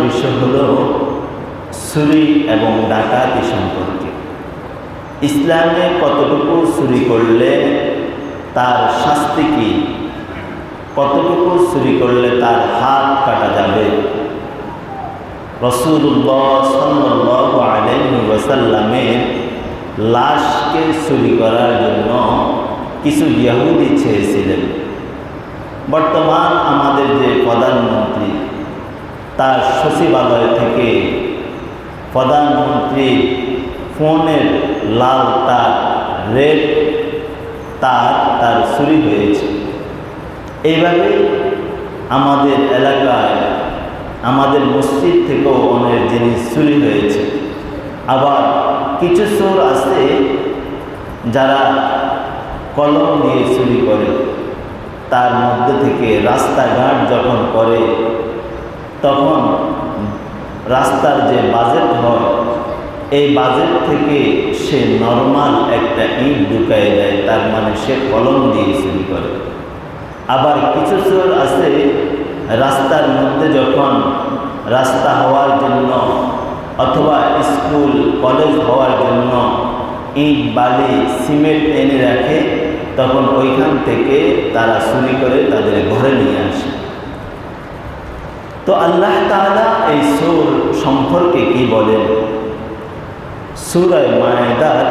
বিষয় হলো চুরি এবং ডাকাতি সম্পর্কে। ইসলামে কতটুকু চুরি করলে তার শাস্তি কি, কতটুকু চুরি করলে তার হাত কাটা যাবে। রাসূলুল্লাহ সাল্লাল্লাহু আলাইহি ওয়াসাল্লামের লাশকে চুরি করার জন্য কিছু ইহুদি চেয়েছিলেন। বর্তমান আমাদের যে প্রধানমন্ত্রী, তার সচিবালয় থেকে প্রধানমন্ত্রী ফোনের লাল তার, রেড তার চুরি হয়েছে। এইভাবে আমাদের এলাকায় আমাদের মসজিদ থেকেও অনেক জিনিস চুরি হয়েছে। আবার কিছু চোর আছে যারা কলম দিয়ে চুরি করে। তার মধ্যে থেকে রাস্তাঘাট যখন করে তখন রাস্তার যে বাজেট হয় এই বাজেট থেকে সে নরমাল একটা ইট ঢুকাই দেয়, তার মানে সে কলম দিয়ে চুরি করে। আবার কিছু চোর আছে রাস্তার মধ্যে যখন রাস্তা হওয়ার জন্য অথবা স্কুল কলেজ হওয়ার জন্য ইট বালি সিমেন্ট এনে রাখে, তখন ওইখান থেকে তারা চুরি করে তাদের ঘরে নিয়ে আসে। তো আল্লাহ তাআলা এই চোর সম্পর্কে কি বলেন? সূরা মায়েদার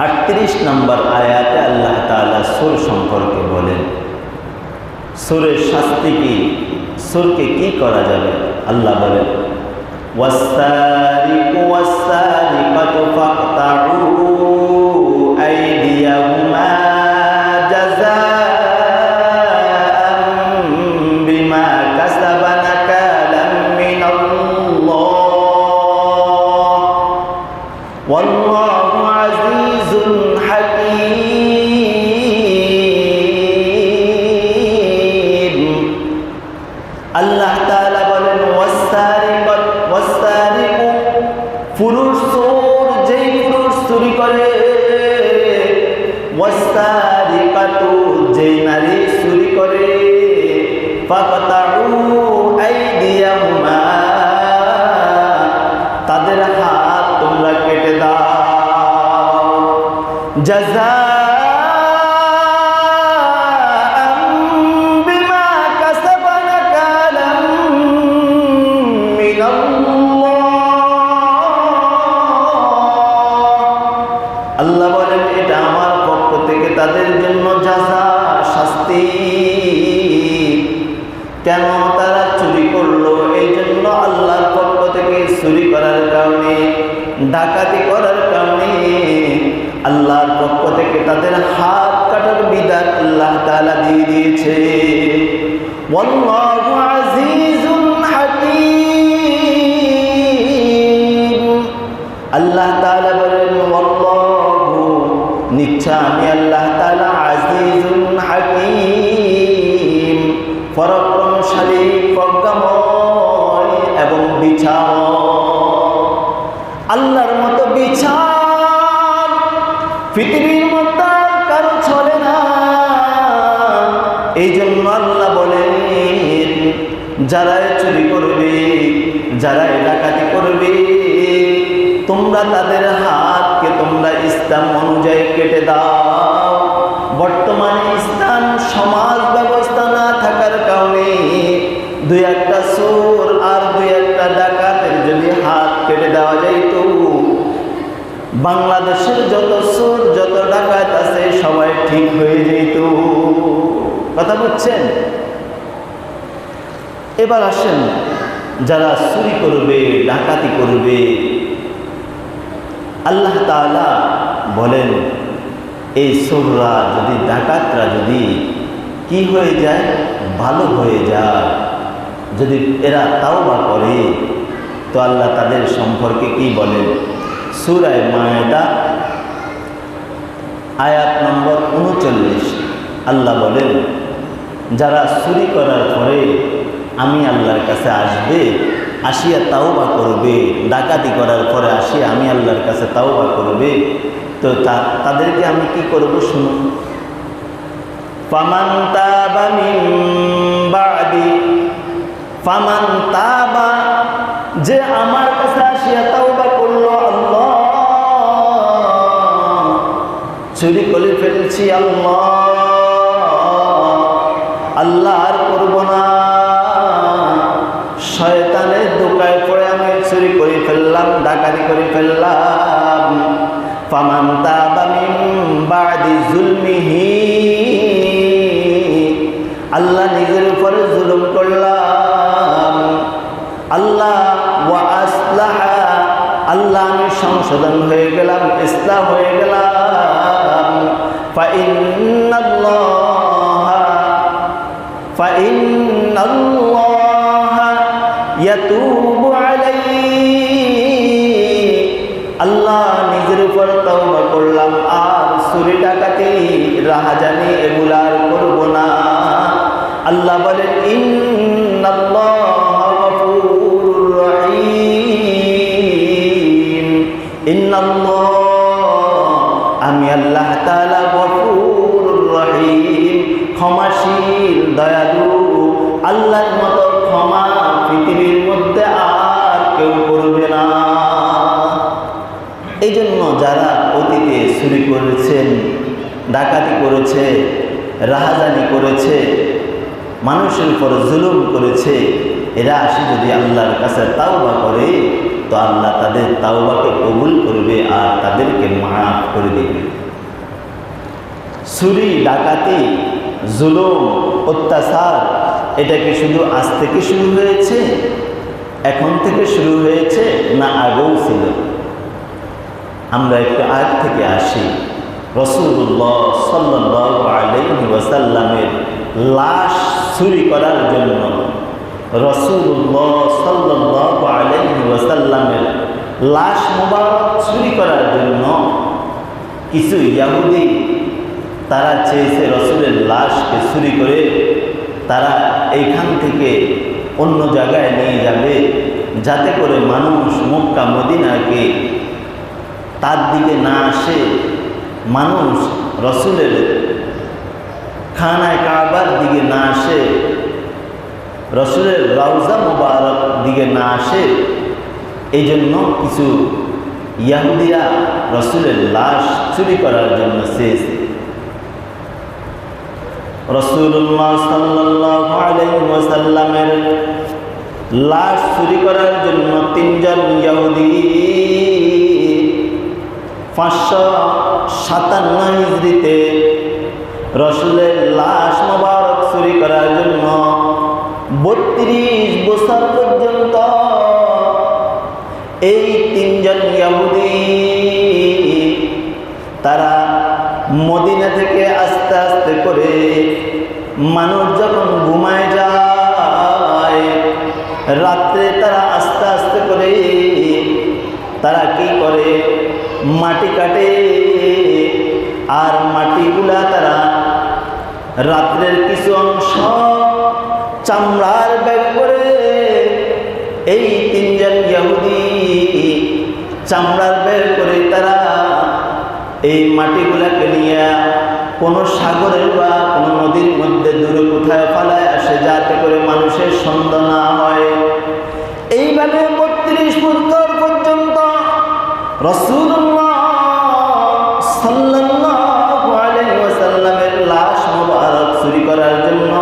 38 নম্বর আয়াতে আল্লাহ তাআলা চোর সম্পর্কে বলেন। চোরের শাস্তি কি, চোরকে কি করা যাবে? আল্লাহ বলেন, ওয়াসসারিকু ওয়াসসারিকাতু ফাকতাউ আইদিয়াহুমা জাযাআন বিমা কাসাবা নাকালাম মিনাল্লাহ ওয়াল্লাহু আজিজুন হাকীম। আল্লাহ তাআলা বলেন, ওয়াসসারিকু, পুরুষ চোর, যেই পুরুষ চুরি করে, ওয়াসসারিকাতু, যেই নারী চুরি করে, ফাকতাউ আইদিয়াহুমা, তাদের হাত তোমরা কেটে দাও, জাযাআন বিমা কাসাবা নাকালাম মিনাল্লাহ। আল্লাহ বলেন, এটা আমার পক্ষ থেকে তাদের জন্য জাযা, শাস্তি। কেন তারা চুরি করলো? এই জন্য আল্লাহর পক্ষ থেকে চুরি করার কারণে, ডাকাতি করার কারণে আল্লাহর পক্ষ থেকে তাদের হাত কাটার বিধান আল্লাহ তাআলা দিয়ে দিয়েছে। ওয়াল্লাহু আজিজুন হাকীম। আল্লাহ তাআলা বলেন, ওয়াল্লাহু, নিশ্চয় আমি আল্লাহ তাআলা আজিজুন হাকীম, পরাক্রমশালী, প্রজ্ঞাময় এবং বিচারক। আল্লাহর মতো বিচার পৃথিবীর মধ্যে কারো চলে না। এই জন্য আল্লাহ বলেন, যারা চুরি করবে, যারা ডাকাতি করবে, তোমরা তাদের হাতকে তোমরা ইসলাম অনুযায়ী কেটে দাও। বর্তমানে ইসলাম সমাজ ব্যবস্থা না থাকার কারণে দুই একটা চোর আর দুই একটা ডাকাতের যদি হাত কেটে দেওয়া যাইত, বাংলাদেশের যত চোর যত ডাকাত আছে সবাই ঠিক হয়ে যেত। কথা বুঝছেন? এবার আসেন, যারা চুরি করবে, ডাকাতি করবে, আল্লাহ তাআলা বলেন, এই চোররা যদি, ডাকাতরা যদি কি হয়ে যায়, ভালো হয়ে যায়, যদি এরা তাওবা করে, তো আল্লাহ তাদের সম্পর্কে কি বলেন? সূরা মায়েদা আয়াত নম্বর 39 আল্লাহ বলেন, যারা চুরি করার পরে আমি আল্লাহর কাছে আসবে, আসিয়া তাওবা করবে, ডাকাতি করার পরে আসিয়া আমি আল্লাহর কাছে তাওবা করবে, তো তাদেরকে আমি কি করব শুনুন। ফামান তাবা মিন বাদি ফামান তাবা, যে আমার কাছে আসিয়া তাওবা করলো, আল্লাহ চুরি করে ফেলছি, আল্লাহ আর করব না, শয়তানের ধোঁকায় পড়ে আমি চুরি করে ফেললাম, ডাকাতি করে ফেললাম। ফামান তাবা মিন বাদি যুলমিহি, আল্লাহ নিজের উপরে জুলুম করলাম, আল্লাহ ওয়া আসলাহা, আল্লাহ আমি সংশোধন হয়ে গেলাম, ইসলাহ হয়ে গেলাম। ফাইন্নাল্লাহা ইয়াতুবু আলাইহি, আল্লাহ নিজের উপর তওবা করলাম, আর চুরি ডাকাতি রাহাজানি এগুলা আর করব না। আল্লাহ বলেন ইন্নাল্লাহা গফুরুর রহিম, ইন্নাল্লাহ, আমি আল্লাহ তাআলা গফুরুর রহিম, ক্ষমাশীল দয়ালু। আল্লাহর মতো ক্ষমা পৃথিবীর মধ্যে আর কেউ করবে না। এই জন্য যারা অতীতে চুরি করেছেন, ডাকাতি করেছে, রাহাজানি করেছে, মানুষের উপর জুলুম করেছে, এরা আসি যদি আল্লাহর কাছে তাওবা করে, তো আল্লাহ তাদের তাওবাকে কবুল করবে আর তাদেরকে মাফ করে দেবে। চুরি, ডাকাতি, জুলুম, অত্যাচার, এটা কি শুধু আজ থেকে শুরু হয়েছে, এখন থেকে শুরু হয়েছে, না আগেও ছিল? আমরা একটু আগ থেকে আসি। রাসূলুল্লাহ সাল্লাল্লাহু আলাইহি ওয়াসাল্লামের লাশ চুরি করার জন্য, রাসূলুল্লাহ সাল্লাল্লাহু আলাইহি ওয়াসাল্লামের লাশ মুবারক চুরি করার জন্য কিছু ইহুদি তারা চেয়েছে রসুলের লাশকে চুরি করে তারা এইখান থেকে অন্য জায়গায় নিয়ে যাবে, যাতে করে মানুষ মক্কা মদিনাকে তার দিকে না আসে, মানুষ রসুলের খানায় কাবার দিকে না আসে, রসুলের রওজা মুবারক দিকে না আসে। এই জন্য কিছু ইহুদিরা রসুলের লাশ চুরি করার জন্য চেয়েছে। রাসূলুল্লাহ সাল্লাল্লাহু আলাইহি ওয়াসাল্লামের লাশ চুরি করার জন্য তিনজন ইহুদি 557 হিজরিতে রাসূলের লাশ মোবারক চুরি করার জন্য 32 বছর পর্যন্ত এই তিনজন ইহুদি তারা মদিনা থেকে আস্তে আস্তে করে মানুষ যখন ঘুমায় যায়, রাত্রে তারা আস্তে আস্তে করে তারা কি করে, মাটি কাটে, আর মাটিগুলা তারা রাত্রের কিছু অংশ চামড়ার ব্যাগ করে, এই তিনজন ইহুদি চামড়ার ব্যাগ করে তারা এই মাটিগুলাকে নিয়ে কোনো সাগরের বা কোনো নদীর মধ্যে দূরে কোথায় ফালায় আসে, যাতে করে মানুষের সন্দেহ না হয়। এইভাবে 32 বছর পর্যন্ত রাসূলুল্লাহ সাল্লাল্লাহু আলাইহি ওয়াসাল্লামের লাশ মুবারক চুরি করার জন্য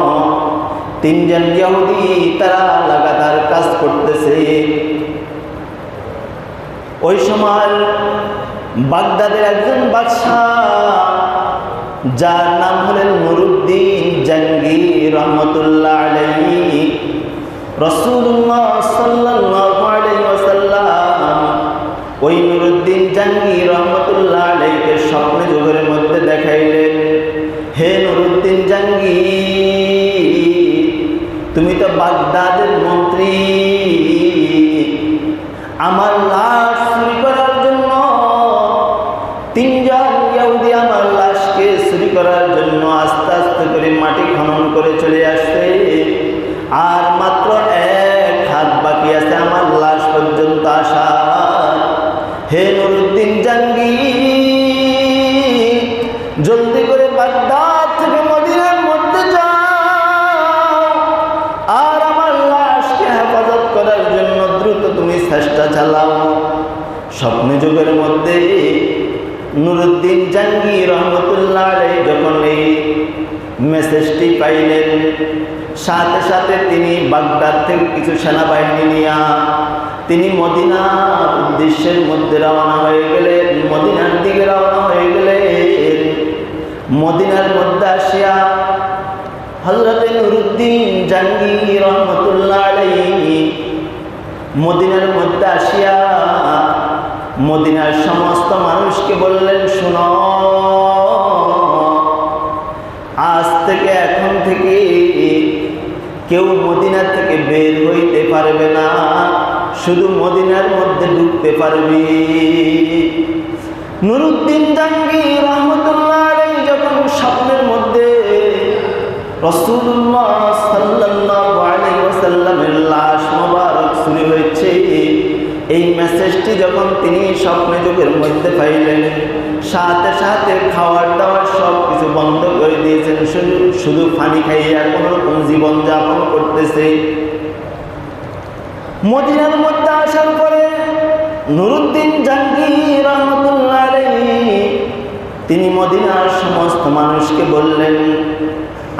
তিনজন ইহুদি তারা লাগাতার কাজ করতেছে। ওই সময় বাগদাদের একজন বাদশাহ, যার নাম হলেন নুরউদ্দিন জঙ্গি রহমতুল্লাহ আলাইহি, রাসূলুল্লাহ সাল্লাল্লাহু আলাইহি ওয়াসাল্লাম ওই নুরউদ্দিন জঙ্গি রহমতুল্লাহ আলাইহিকে স্বপ্নে যুগের মধ্যে দেখাইলেন, হে নুরউদ্দিন জঙ্গি, তুমি তো বাগদাদের মন্ত্রী, আমার লাশ চুরি করার জন্য তিনজন ইহুদি আমার লাশকে চুরি করার জন্য আস্তে আস্তে করে মাটি খনন করে চলে আসছে, আর মাত্র 1 হাত বাকি আছে আমার লাশ পর্যন্ত আসা। হে নুরউদ্দিন জঙ্গি, জলদি করে বাগদাদ থেকে মদিনার মধ্যে যাও, আর আমার লাশকে চেষ্টা চালাও। স্বপ্ন যুগের মধ্যে নুরুদ্দিন জাঙ্গি রহমতুল্লাহ আলাইহি যখন এই মেসেজটি পাইলেন, সাথে সাথে তিনি বাগদাদ থেকে কিছু সেনাবাহিনী নিয়ে তিনি মদিনার উদ্দেশ্যের মধ্যে রওনা হয়ে গেলেন, মদিনার দিকে রওনা হয়ে গেলেন। মদিনার মধ্যে আসিয়া হযরত নুরুদ্দিন জাঙ্গি রহমতুল্লাহ আলাইহি মদিনার মধ্যে আসিয়া মদিনার সমস্ত মানুষকে বললেন, শুনো, আজ থেকে এখন থেকে কেউ মদিনা থেকে বের হইতে পারবে না, শুধু মদিনার মধ্যে ঢুকতে পারবে। নুরুদ্দিন জাঙ্গি রহমতুল্লাহ আলাইহি যখন স্বপ্নের মধ্যে রাসূলুল্লাহ সাল্লাল্লাহু আলাইহি ওয়াসাল্লামের লাশ মোবারক চুরি হয়েছে, এই মেসেজটি যখন তিনি স্বপ্নে যুগের মধ্যে পাইলেন, সাথে সাথে খাওয়ার দাওয়ার সব কিছু বন্ধ করে দিয়েছেন, শুধু পানি খাইয়া কোনো রকম জীবনযাপন করতেছে। মদিনার মধ্যে আসার পরে নুরুদ্দিন জাঙ্গি রহমতুল্লাহ আলাইহি তিনি মদিনার সমস্ত মানুষকে বললেন,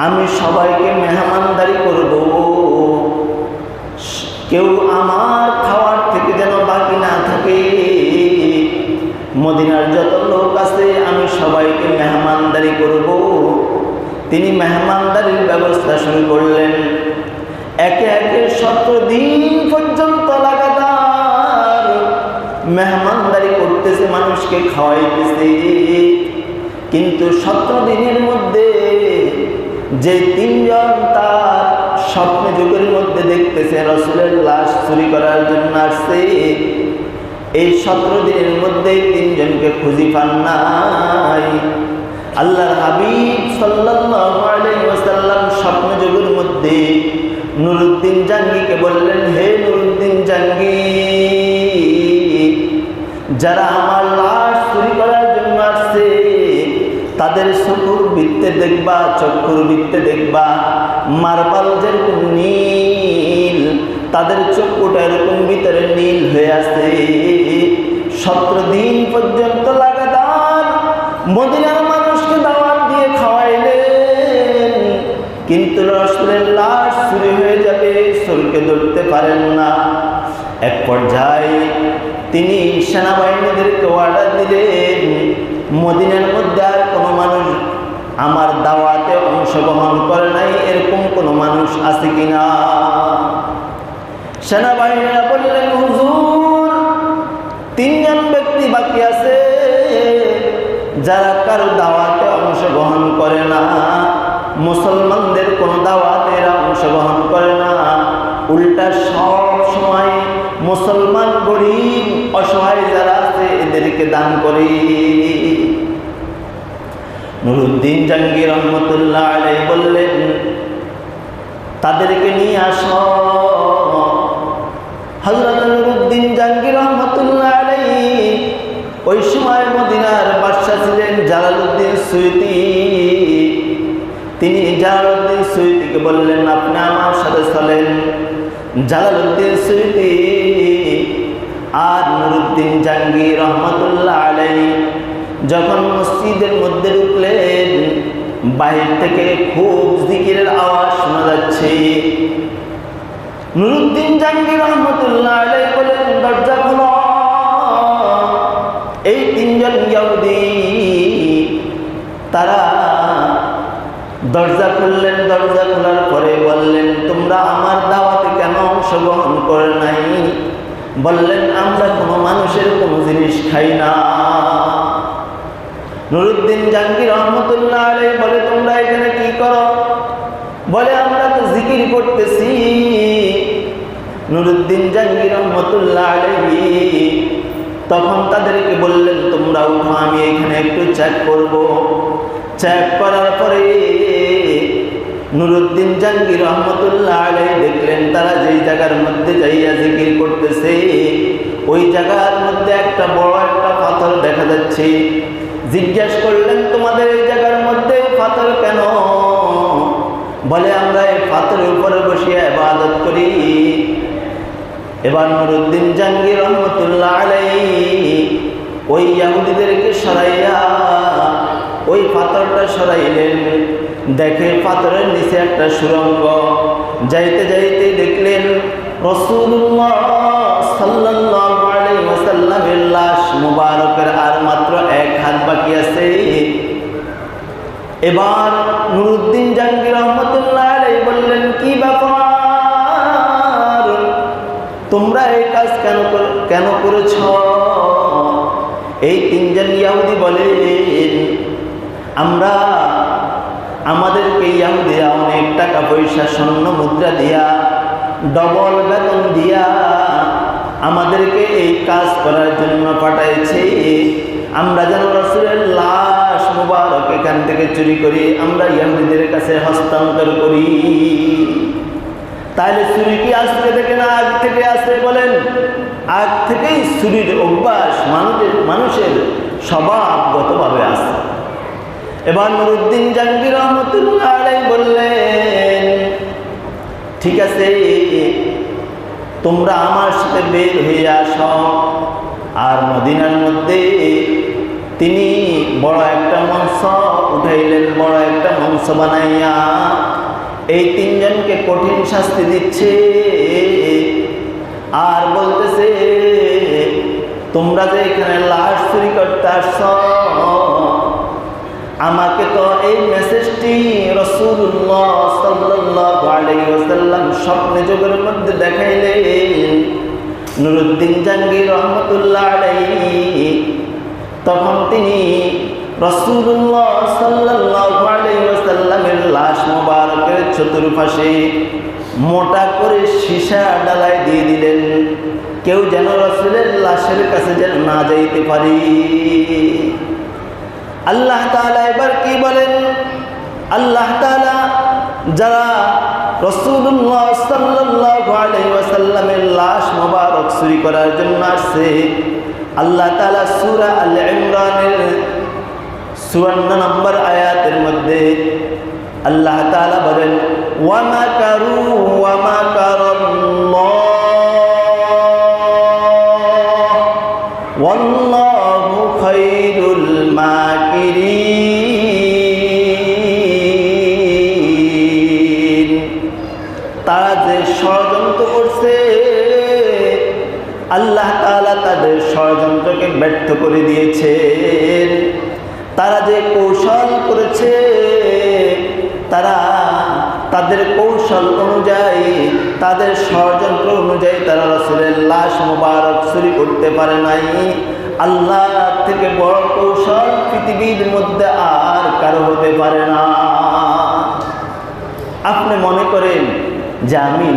আমি সবাইকে মেহমানদারি করব, কেউ আমার খাওয়ার থেকে যেন বাকি না থাকে। মদিনার যত লোক আছে আমি সবাইকে মেহমানদারি করব। তিনি মেহমানদারির ব্যবস্থা শুরু করলেন। একে একে 17 দিন পর্যন্ত লাগাতার মেহমানদারি করতেছে, মানুষকে খাওয়াইতেছে। কিন্তু 17 দিনের মধ্যে যে 3 জন তার স্বপ্ন যুগের মধ্যে দেখতেছে রাসূলের লাশ চুরি করার জন্য আসছে, এই 17 দিনের মধ্যে 3 জনকে খুঁজে পান নাই। আল্লাহর হাবিব সাল্লাল্লাহু আলাইহি ওয়াসাল্লাম স্বপ্ন যুগের মধ্যে নুরুদ্দিন জাঙ্গিকে বললেন, হে নুরুদ্দিন জাঙ্গি, যারা আমার লাশ চুরি করার জন্য আসছে তাদের চক্ষুর বৃত্তে দেখবা, চক্ষুর বৃত্তে দেখবা মার্বেল যেরকম নীল, তাদের চক্ষুটা এরকম ভিতরে নীল হয়ে আছে। 17 দিন পর্যন্ত লাগাতার মদিনার মানুষকে দাওয়াত দিয়ে খাওয়াইলেন, কিন্তু রাসূলের লাশ চুরি হয়ে যাবে, চোরকে ধরতে পারেন না। এক পর্যায়ে তিনি সেনাবাহিনীদেরকে অর্ডার দিলেন, মদিনার মধ্যে আর কোনো মানুষ আমার দাওয়াতে অংশগ্রহণ করে নাই, এরকম কোনো মানুষ আছে কিনা? সেনাবাহিনীরা বললেন, হুজুর, 3 জন ব্যক্তি বাকি আছে যারা কারো দাওয়াতে অংশগ্রহণ করে না, মুসলমানদের কোনো দাওয়াতে এরা অংশগ্রহণ করে না, উল্টা সব সময় মুসলমান গরিব অসহায় যারা আছে এদেরকে দান করে। নুরুদ্দিন জাঙ্গি রহমতুল্লাহ আলাইহি বললেন, তাদেরকে নিয়ে আসো। হযরত নুরুদ্দিন জাঙ্গি রহমতুল্লাহ আলাইহি ওই সময় মদিনার বাদশা ছিলেন জালালউদ্দিন সুয়ুতি। তিনি জালালউদ্দিন সুয়ুতিকে বললেন, আপনি আমার সাথে চলেন। জালালউদ্দিন সুয়ুতি আর নুরুদ্দিন জাঙ্গি রহমতুল্লাহ আলাইহি যখন মসজিদের মধ্যে ঢুকলেন, বাহির থেকে খুব জিকিরের আওয়াজ শোনা যাচ্ছে। নুরুদ্দিন জাঙ্গি রহমতুল্লাহ আলাইহি বলেন, দরজা খোলো। এই 3 জন ইহুদি তারা দরজা খুললেন। দরজা খোলার পরে বললেন, তোমরা আমার দাওয়াতে কেন অংশগ্রহণ করে নাই? বললেন, আমরা কোনো মানুষের কোনো জিনিস খাই না। নুরুদ্দিন জাঙ্গি রহমতুল্লাহ আলাইহি বলে, তোমরা এখানে কি করো? বলে, আমরা তো জিকির করতেছি। নুরুদ্দিন জাঙ্গি রহমতুল্লাহ আলাইহি তখন তাদেরকে বললেন, তোমরা উঠো, আমি এখানে একটু চেক করব। চেক করার পরে নুরুদ্দিন জাঙ্গি রহমতুল্লাহ আলাইহি দেখলেন তারা যেই জায়গার মধ্যে যাইয়া জিকির করতেছে ওই জায়গার মধ্যে একটা বড় একটা পাথর দেখা যাচ্ছে। জিজ্ঞেস করলেন, তোমাদের এই জায়গার মধ্যে পাথর কেন? বলে, আমরা এই পাথরের উপরে বসিয়া ইবাদত করি। এবার নুরুদ্দিন জাহাঙ্গীর রহমতুল্লাহ আলাইহি ওই ইহুদিদেরকে সরাইয়া ওই পাথরটা সরাইলেন। দেখে পাথরের নিচে একটা সুড়ঙ্গ। যাইতে যাইতে দেখলেন রাসূলুল্লাহ সাল্লাল্লাহু আলাইহি ওয়াসাল্লামের লাশ মুবারকের আর মাত্র এক হাত বাকি আছে। এবার নুরুদ্দিন জাহাঙ্গীর রহমতুল্লাহ আলাইহি বললেন, কি ব্যাপার, তোমরা এই কাজ কেন করেছ? এই তিনজন ইহুদি বলেন, আমরা আমাদেরকে ইহুদিরা অনেক টাকা পয়সা স্বর্ণ মুদ্রা দিয়া ডবল বেতন দিয়া আমাদেরকে এই কাজ করার জন্য পাঠাইছে। আমরা যেন রাসূলের লাশ মুবারক এখান থেকে চুরি করি, আমরা ইহুদিদের কাছে হস্তান্তর করি। তাহলে চুরি কি আজ থেকে না আগ থেকে আসে? বলেন, আগ থেকেই চুরির অভ্যাস মানুষের স্বভাবগতভাবে আসে। এবার নুরুদ্দিন জাহাঙ্গীর রহমতুল্লাহ আলাইহি বললেন, ঠিক আছে, তোমরা আমার সাথে বের হয়ে আসো। আর মদিনার মধ্যে তিনি বড় একটা মঞ্চ উঠাইলেন, বড় একটা মঞ্চ বানাইয়া এই তিনজনকে কঠিন শাস্তি দিচ্ছে আর বলতেছে, তোমরা যে এখানে লাশ চুরি করতে আসছ, আমাকে তো এই মেসেজটি রাসূলুল্লাহ সাল্লাল্লাহু আলাইহি ওয়াসাল্লাম স্বপ্নে যোগের মধ্যে দেখাইলেন। নুরুদ্দিন জাহাঙ্গীর রহমতুল্লাহ আলাইহি তখন তিনি রাসূলুল্লাহ সাল্লাল্লাহু আলাইহি ওয়াসাল্লামের লাশ মুবারকের চতুর্পাশে মোটা করে সীসা ডালাই দিয়ে দিলেন, কেউ যেন রাসূলের লাশের কাছে যেন না যাইতে পারে। আল্লাহ তাআলা এবার কি বলেন? আল্লাহ তাআলা যারা রাসূলুল্লাহ সাল্লাল্লাহু আলাইহি ওয়াসাল্লামের লাশ মুবারক চুরি করার জন্য আসছে, আল্লাহ তাআলা সূরা আল ইমরানের 54 নম্বর আয়াতের মধ্যে আল্লাহ তাআলা বলেন, ওয়া মাকারু ওয়া মাকারাল্লাহ ওয়াল্লাহু খায়রুল মাকিরিন। তারা যে ষড়যন্ত্র করছে, আল্লাহ তাআলা তাদের ষড়যন্ত্রকে ব্যর্থ করে দিয়েছেন। তারা যে কৌশল করেছে, তারা তাদের কৌশল অনুযায়ী, তাদের ষড়যন্ত্র অনুযায়ী তারা রাসূলের লাশ মুবারক চুরি করতে পারে নাই। আল্লাহ থেকে বড় কৌশল পৃথিবীর মধ্যে আর কারো হতে পারে না। আপনি মনে করেন যে আমি